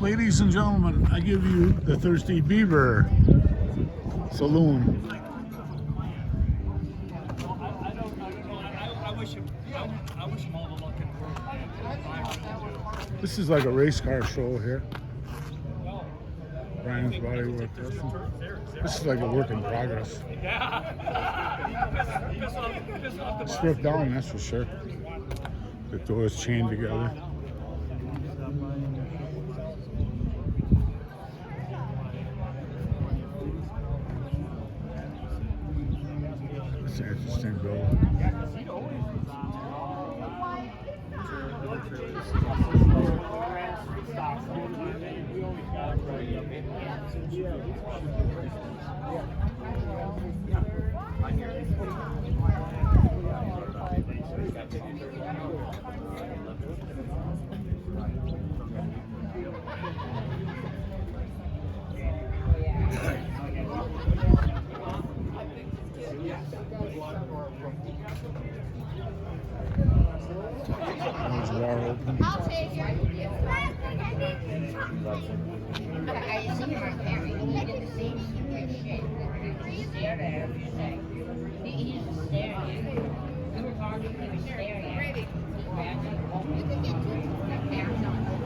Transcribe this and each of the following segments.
Ladies and gentlemen, I give you the Thirsty Beaver Saloon. I wish him all the luck in the world. This is like a race car show here. Brian's Body Work. This is like a work in progress. Stripped down, that's for sure. The doors chained together. It's an interesting build. I'll take it. I see my parents. He did the same stupid shit. He stared at everything. He just stared at it. We were talking, he was staring at it. He grabbed it. You can get two. You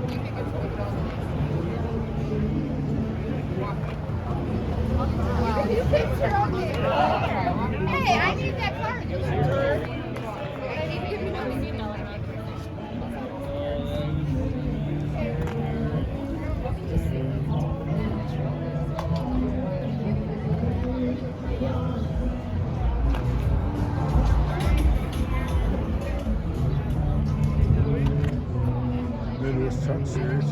can get two. Hey, I need that card. Midwest Truck Series.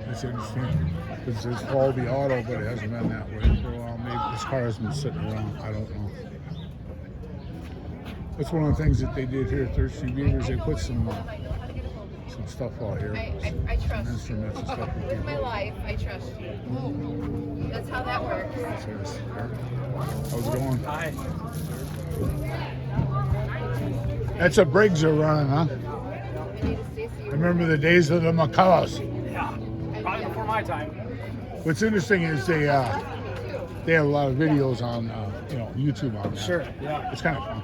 It's interesting because it's called the auto, but it hasn't been that way for a while. Maybe this car has been sitting around. I don't know. That's one of the things that they did here at Thirsty Beavers. They put some stuff out here. I trust some instruments and stuff. With my life, I trust you. That's how that works. How's it going? Hi. That's a Briggs are running, huh? Remember the days of the McCullough. Yeah. Probably before my time. What's interesting is they have a lot of videos on YouTube on that. Sure. Yeah. It's kind of fun.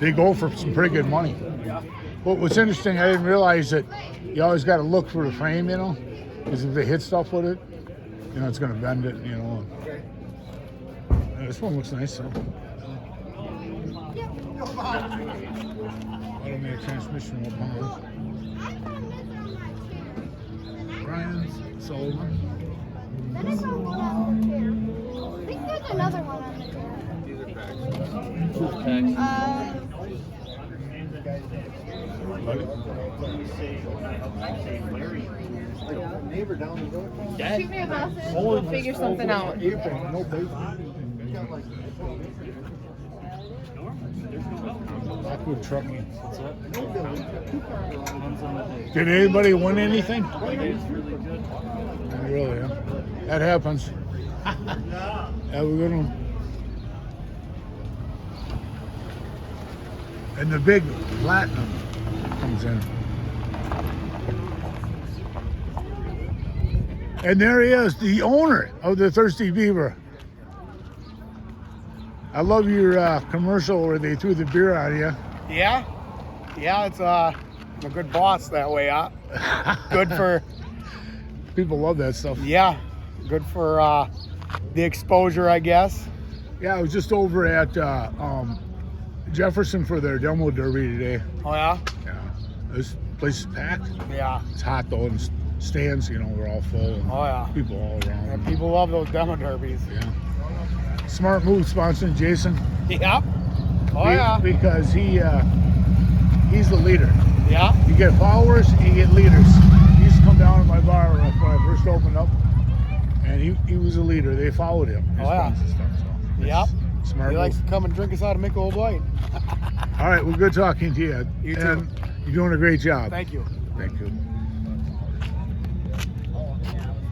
They go for some pretty good money. Yeah. But what's interesting, I didn't realize that you always got to look for the frame, because if they hit stuff with it, it's going to bend it, This one looks nice, though. Automatic transmission, what pounds? Brian Sullivan. Then I saw one out here. I think there's another one on the tail. Shoot me a message. We'll figure something out. Lockwood Trucking. Did anybody win anything? Really, huh? That happens. Have a good one. And the big platinum comes in. And there he is, the owner of the Thirsty Beaver. I love your commercial where they threw the beer on you. Yeah, it's I'm a good boss that way, huh? Good for People love that stuff. yeah, good for the exposure, I guess. Yeah, I was just over at Jefferson for their demo derby today. Oh yeah, Yeah, this place is packed. yeah, It's hot though, and stands, we're all full. And oh yeah. people all around. And people love those demo derbies. Yeah. Smart move sponsoring Jason. Yeah. Oh yeah. Because he's the leader. Yeah. You get followers and you get leaders. He used to come down to my bar when I first opened up, and he was a leader. They followed him. Oh yeah. And stuff, so Yep. Smart He move. likes to come and drink us out of Michelob Light. All right, well, good talking to you. You too. And you're doing a great job. Thank you. Thank you.